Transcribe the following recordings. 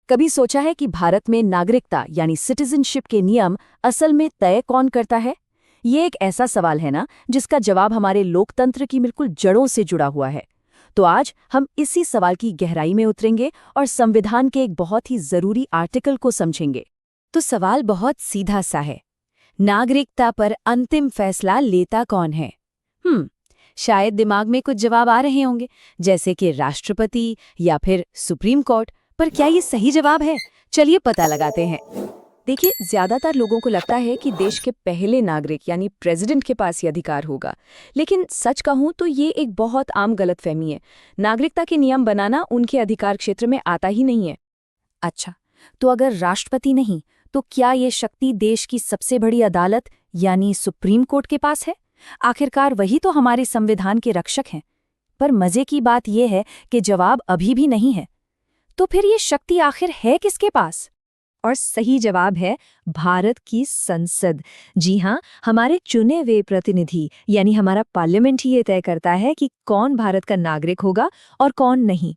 कभी सोचा है कि भारत में नागरिकता यानी सिटीजनशिप के नियम असल में तय कौन करता है? ये एक ऐसा सवाल है ना जिसका जवाब हमारे लोकतंत्र की बिल्कुल जड़ों से जुड़ा हुआ है। तो आज हम इसी सवाल की गहराई में उतरेंगे और संविधान के एक बहुत ही जरूरी आर्टिकल को समझेंगे। तो सवाल बहुत सीधा सा है, नागरिकता पर अंतिम फैसला लेता कौन है? शायद दिमाग में कुछ जवाब आ रहे होंगे, जैसे कि राष्ट्रपति या फिर सुप्रीम कोर्ट। पर क्या ये सही जवाब है? चलिए पता लगाते हैं। देखिए, ज्यादातर लोगों को लगता है कि देश के पहले नागरिक यानी प्रेसिडेंट के पास ये अधिकार होगा, लेकिन सच कहूं तो ये एक बहुत आम गलतफहमी है। नागरिकता के नियम बनाना उनके अधिकार क्षेत्र में आता ही नहीं है। अच्छा, तो अगर राष्ट्रपति नहीं, तो क्या ये शक्ति देश की सबसे बड़ी अदालत यानी सुप्रीम कोर्ट के पास है? आखिरकार वही तो हमारे संविधान के रक्षक हैं। पर मजे की बात यह है कि जवाब अभी भी नहीं है। तो फिर ये शक्ति आखिर है किसके पास? और सही जवाब है भारत की संसद। जी हाँ, हमारे चुने हुए प्रतिनिधि यानी हमारा पार्लियामेंट ही ये तय करता है कि कौन भारत का नागरिक होगा और कौन नहीं।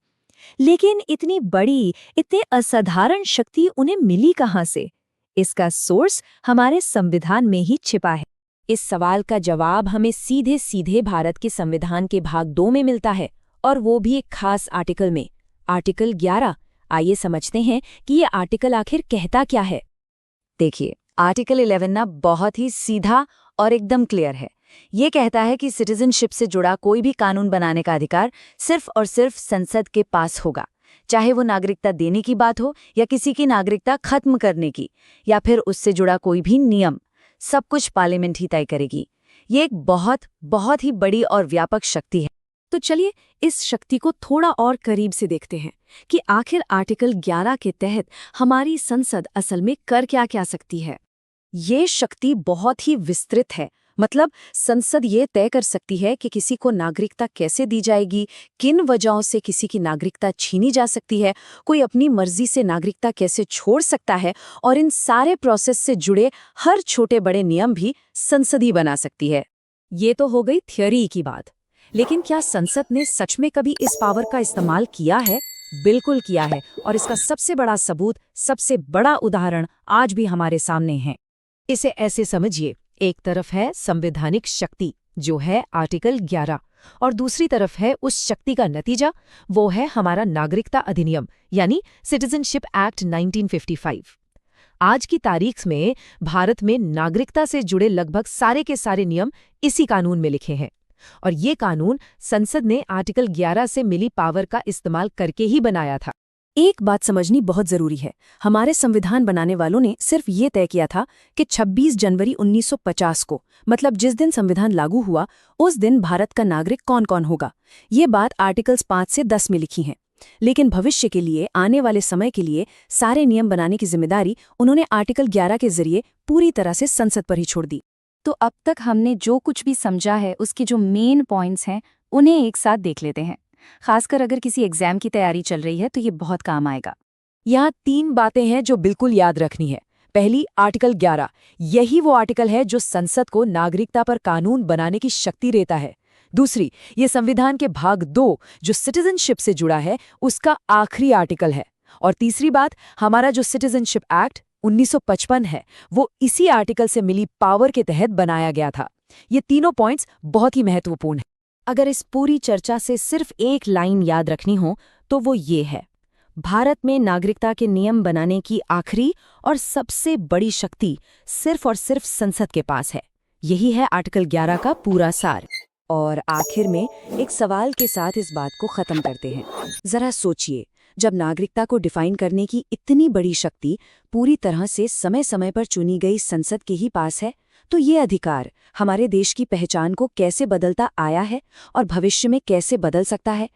लेकिन इतनी बड़ी, इतनी असाधारण शक्ति उन्हें मिली कहाँ से? इसका सोर्स हमारे संविधान में ही छिपा है। इस सवाल का जवाब हमें सीधे सीधे भारत के संविधान के भाग 2 में मिलता है, और वो भी एक खास आर्टिकल में, आर्टिकल 11। आइए समझते हैं कि ये आर्टिकल आखिर कहता क्या है। देखिए, आर्टिकल 11 ना बहुत ही सीधा और एकदम क्लियर है। ये कहता है कि सिटीजनशिप से जुड़ा कोई भी कानून बनाने का अधिकार सिर्फ और सिर्फ संसद के पास होगा, चाहे वो नागरिकता देने की बात हो या किसी की नागरिकता खत्म करने की, या फिर उससे जुड़ा कोई भी नियम। सब कुछ पार्लियामेंट ही तय करेगी। ये एक बहुत बहुत ही बड़ी और व्यापक शक्ति है। तो चलिए इस शक्ति को थोड़ा और करीब से देखते हैं कि आखिर आर्टिकल 11 के तहत हमारी संसद असल में कर क्या सकती है। ये शक्ति बहुत ही विस्तृत है। मतलब संसद ये तय कर सकती है कि किसी को नागरिकता कैसे दी जाएगी, किन वजहों से किसी की नागरिकता छीनी जा सकती है, कोई अपनी मर्जी से नागरिकता कैसे छोड़ सकता है, और इन सारे प्रोसेस से जुड़े हर छोटे बड़े नियम भी संसद ही बना सकती है। ये तो हो गई थ्योरी की बात, लेकिन क्या संसद ने सच में कभी इस पावर का इस्तेमाल किया है? बिल्कुल किया है, और इसका सबसे बड़ा सबूत, सबसे बड़ा उदाहरण आज भी हमारे सामने है। इसे ऐसे समझिए, एक तरफ है संवैधानिक शक्ति जो है आर्टिकल 11, और दूसरी तरफ है उस शक्ति का नतीजा, वो है हमारा नागरिकता अधिनियम यानी सिटीजनशिप एक्ट 1955। आज की तारीख में भारत में नागरिकता से जुड़े लगभग सारे के सारे नियम इसी कानून में लिखे हैं, और ये कानून संसद ने आर्टिकल 11 से मिली पावर का इस्तेमाल करके ही बनाया था। एक बात समझनी बहुत जरूरी है, हमारे संविधान बनाने वालों ने सिर्फ ये तय किया था कि 26 जनवरी 1950 को, मतलब जिस दिन संविधान लागू हुआ, उस दिन भारत का नागरिक कौन कौन होगा। ये बात आर्टिकल्स 5 से 10 में लिखी है। लेकिन भविष्य के लिए, आने वाले समय के लिए सारे नियम बनाने की जिम्मेदारी उन्होंने आर्टिकल 11 के जरिए पूरी तरह से संसद पर ही छोड़ दी। तो अब तक हमने जो कुछ भी समझा है उसके जो मेन पॉइंट्स हैं उन्हें एक साथ देख लेते हैं। खासकर अगर किसी एग्जाम की तैयारी चल रही है तो ये बहुत काम आएगा। यहाँ 3 बातें हैं जो बिल्कुल याद रखनी है। पहली, आर्टिकल 11, यही वो आर्टिकल है जो संसद को नागरिकता पर कानून बनाने की शक्ति देता है। दूसरी, ये संविधान के भाग 2 जो सिटीजनशिप से जुड़ा है उसका आखिरी आर्टिकल है। और तीसरी बात, हमारा जो सिटीजनशिप एक्ट 1955 है वो इसी आर्टिकल से मिली पावर के तहत बनाया गया था। ये तीनों पॉइंट्स बहुत ही महत्वपूर्ण हैं। अगर इस पूरी चर्चा से सिर्फ एक लाइन याद रखनी हो तो वो ये है, भारत में नागरिकता के नियम बनाने की आखिरी और सबसे बड़ी शक्ति सिर्फ और सिर्फ संसद के पास है। यही है आर्टिकल 11 का पूरा सार। और आखिर में एक सवाल के साथ इस बात को खत्म करते हैं। जरा सोचिए, जब नागरिकता को डिफाइन करने की इतनी बड़ी शक्ति पूरी तरह से समय समय पर चुनी गई संसद के ही पास है, तो ये अधिकार हमारे देश की पहचान को कैसे बदलता आया है और भविष्य में कैसे बदल सकता है,